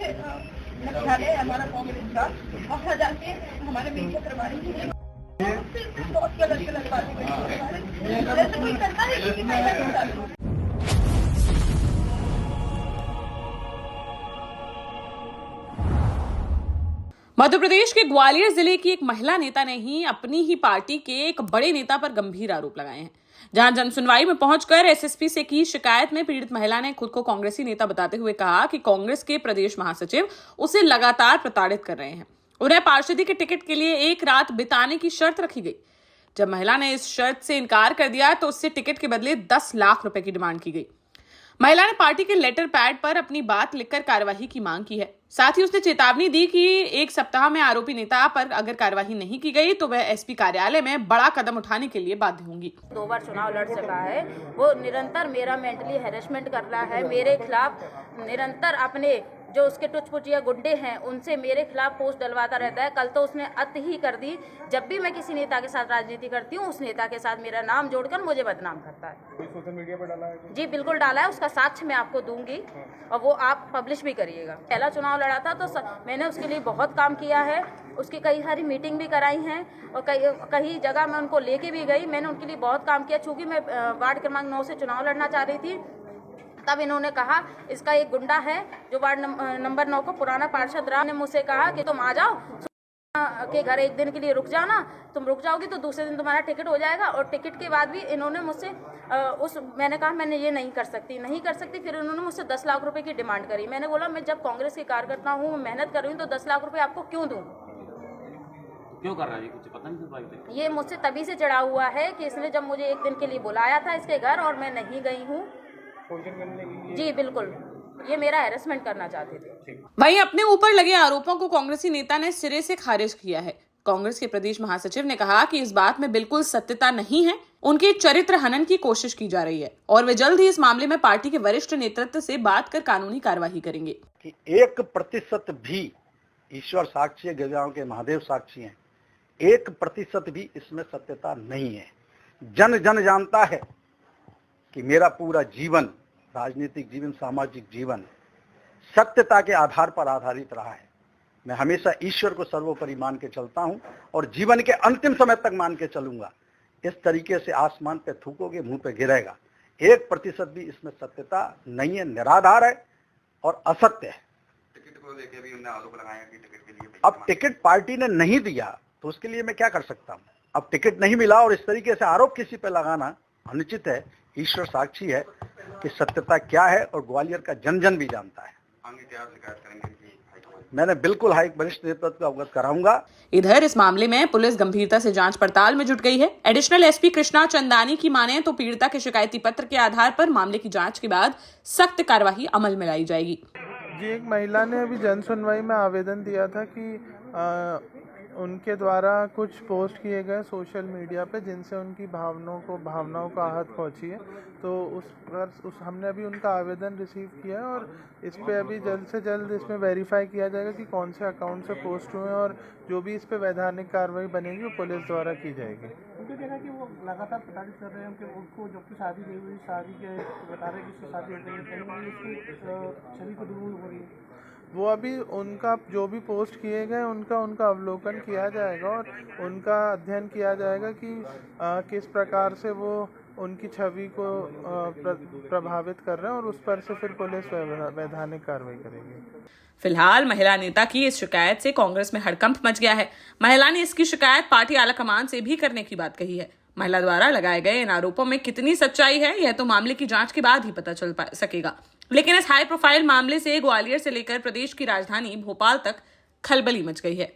अच्छे मुख्यालय हमारा कांग्रेस का, वहाँ जाके हमारे मीडिया करवा रही है। बहुत गलत बातें कोई करता है किसी का। मध्य प्रदेश के ग्वालियर जिले की एक महिला नेता ने ही अपनी ही पार्टी के एक बड़े नेता पर गंभीर आरोप लगाए हैं। जहां जनसुनवाई में पहुंचकर एसएसपी से की शिकायत में पीड़ित महिला ने खुद को कांग्रेसी नेता बताते हुए कहा कि कांग्रेस के प्रदेश महासचिव उसे लगातार प्रताड़ित कर रहे हैं। उन्हें पार्षदी के टिकट के लिए एक रात बिताने की शर्त रखी गई। जब महिला ने इस शर्त से इनकार कर दिया तो उससे टिकट के बदले 10 लाख रुपए की डिमांड की गई। महिला ने पार्टी के लेटर पैड पर अपनी बात लिखकर कार्यवाही की मांग की है। साथ ही उसने चेतावनी दी कि एक सप्ताह में आरोपी नेता पर अगर कार्यवाही नहीं की गई तो वह एसपी कार्यालय में बड़ा कदम उठाने के लिए बाध्य होंगी। 2 बार चुनाव लड़ चुका है, वो निरंतर मेरा मेंटली हैरेसमेंट कर रहा है। मेरे खिलाफ निरंतर अपने जो उसके टुचपुचिया गुंडे हैं उनसे मेरे खिलाफ पोस्ट डलवाता रहता है। कल तो उसने अति ही कर दी। जब भी मैं किसी नेता के साथ राजनीति करती हूँ उस नेता के साथ मेरा नाम जोड़कर मुझे बदनाम करता है। कोई सोशल मीडिया पर डाला है? जी बिल्कुल डाला है, उसका साक्ष्य मैं आपको दूंगी और वो आप पब्लिश भी करिएगा। पहला चुनाव लड़ा था तो मैंने उसके लिए बहुत काम किया है, उसकी कई सारी मीटिंग भी कराई हैं और कई जगह मैं उनको लेके भी गई। मैंने उनके लिए बहुत काम किया। चूँकि मैं वार्ड क्रमांक 9 से चुनाव लड़ना चाह रही थी तब इन्होंने कहा इसका एक गुंडा है जो वार्ड नंबर 9 को पुराना पार्षद रहा, ने मुझसे कहा कि तुम आ जाओ के घर एक दिन के लिए रुक जाना, तुम रुक जाओगी तो दूसरे दिन तुम्हारा टिकट हो जाएगा। और टिकट के बाद भी इन्होंने मुझसे मैंने कहा मैंने ये नहीं कर सकती। फिर उन्होंने मुझसे 10 लाख रुपए की डिमांड करी। मैंने बोला मैं जब कांग्रेस की कार्यकर्ता हूँ, मेहनत कर रही हूँ तो 10 लाख रुपए आपको क्यों दूँ? क्यों कर रहा है? कुछ पता नहीं चल पाई। ये मुझसे तभी से चढ़ा हुआ है कि इसने जब मुझे एक दिन के लिए बुलाया था इसके घर और मैं नहीं गई हूँ। जी बिल्कुल, ये मेरा हैरेसमेंट करना चाहते थे। वहीं अपने ऊपर लगे आरोपों को कांग्रेसी नेता ने सिरे से खारिज किया है। कांग्रेस के प्रदेश महासचिव ने कहा कि इस बात में बिल्कुल सत्यता नहीं है, उनके चरित्र हनन की कोशिश की जा रही है और वे जल्द ही इस मामले में पार्टी के वरिष्ठ नेतृत्व से बात कर कानूनी कार्यवाही करेंगे। कि 1% भी, ईश्वर साक्षी है, गजराव के महादेव साक्षी हैं, 1% भी इसमें सत्यता नहीं है। जन जानता है कि मेरा पूरा जीवन, राजनीतिक जीवन, सामाजिक जीवन सत्यता के आधार पर आधारित रहा है। मैं हमेशा ईश्वर को सर्वोपरि मान के चलता हूं और जीवन के अंतिम समय तक मान के चलूंगा। इस तरीके से आसमान पे थूकोगे मुंह पे गिरेगा। 1% भी इसमें सत्यता नहीं है, निराधार है और असत्य है। टिकट को लेकर भी उन्होंने आरोप लगाया कि टिकट के लिए अब टिकट पार्टी ने नहीं दिया तो उसके लिए मैं क्या कर सकता हूँ? अब टिकट नहीं मिला और इस तरीके से आरोप किसी पे लगाना अनुचित है। ईश्वर साक्षी है कि सत्यता क्या है और ग्वालियर का जन भी जानता है। आगे क्या शिकायत करेंगे? मैंने बिल्कुल हाई वरिष्ठ नेतृत्व को अवगत कराऊंगा। इधर इस मामले में पुलिस गंभीरता से जांच पड़ताल में जुट गई है। एडिशनल एसपी कृष्णा चंदानी की माने तो पीड़िता के शिकायती पत्र के आधार पर मामले की जांच के बाद सख्त कार्यवाही अमल में लाई जाएगी। जी, एक महिला ने अभी जन सुनवाई में आवेदन दिया था कि उनके द्वारा कुछ पोस्ट किए गए सोशल मीडिया पे जिनसे उनकी भावनाओं को आहत पहुंची है। तो हमने अभी उनका आवेदन रिसीव किया है और इस पे अभी जल्द से जल्द इसमें वेरीफाई किया जाएगा कि कौन से अकाउंट से पोस्ट हुए हैं और जो भी इस पे वैधानिक कार्रवाई बनेगी वो पुलिस द्वारा की जाएगी। उनके देखा कि वो लगातार प्रताड़ित कर रहे हैं कि उनको जबकि शादी नहीं हुई, शादी के बता रहे हैं कि उसकी शादी हो गई है, उसकी छवि को दूर हो रही है। वो अभी उनका जो भी पोस्ट किए गए उनका अवलोकन किया जाएगा और उनका अध्ययन किया जाएगा कि किस प्रकार से वो उनकी छवि को प्रभावित कर रहे हैं और उस पर से फिर पुलिस वैधानिक कार्रवाई करेगी। फिलहाल महिला नेता की इस शिकायत से कांग्रेस में हड़कंप मच गया है। महिला ने इसकी शिकायत पार्टी आलाकमान से भी करने की बात कही है। महिला द्वारा लगाए गए इन आरोपों में कितनी सच्चाई है यह तो मामले की जांच के बाद ही पता चल सकेगा। लेकिन इस हाई प्रोफाइल मामले से ग्वालियर से लेकर प्रदेश की राजधानी भोपाल तक खलबली मच गई है।